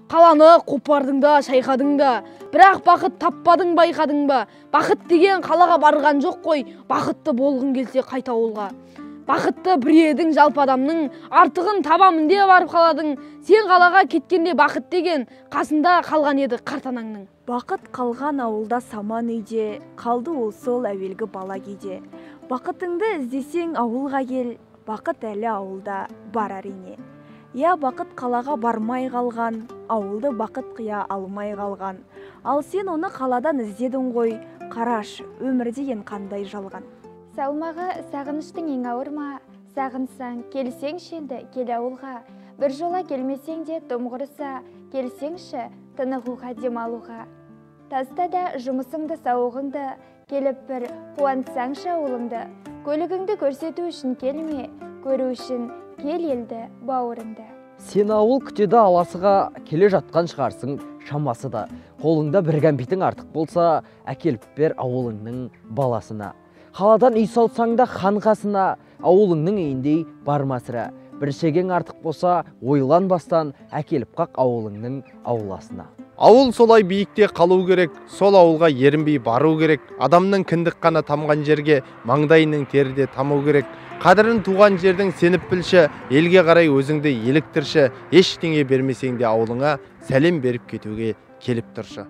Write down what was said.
Қаланы қопардың да, шайқадың да, бірақ бақыт таппадың, байқадың ба? Бақыт деген қалаға барған жоқ қой, бақытты болғың келсе қайта ауылға. Бақытты бір едің жалпы адамның, артығын табамын деп барып қаладың. Сен қалаға кеткенде бақыт деген қасында қалған еді қарт анаңның. Бақыт қалған ауылда саман үйде, қалды ол сол әуелгі бала кейде. Бақытыңды іздесең ауылға кел, бақыт әлі ауылда бар әрине. Я бақыт қалаға бармай қалған, ауылды бақыт қия алмай қалған. Ал сен оны қаладан іздедің ғой, қараш, өмір деген қандай жалған. Салмағы сағыныштың ең ауыр ма? Сағынсаң, келсеңші енді кел ауылға. Бір жола келмесең де тым құрыса, келсеңші тынығуға, демалуға. Таста да жұмысыңды, сауығыңды, келіп бір қуантсаңшы ауылыңды. Көлігіңді көрсету үшін келме, көру үшін кел елді, бауырыңды. Сен ауыл күтеді аласыға, келе жатқан шығарсың шамасы да. Қолыңда бір кәмпитің артық болса, әкеліп бер ауылыңның баласына. Қаладан үй салсаң да хан қасына, ауылыңның үйіндей бармасыра. Бір шегең артық болса, ойланбастан әкеліп қақ ауылыңның ауласына. Ауыл солай биікте қалу керек, сол ауылға ерінбей бару керек. Адамның кіндік қаны тамған жерге маңдайының теріде таму керек. Қадірін туған жердің сеніп білші, елге қарай өзіңді еліктірші, ештеңе бермесең де ауылыңа сәлем беріп кетуге келіп тұршы.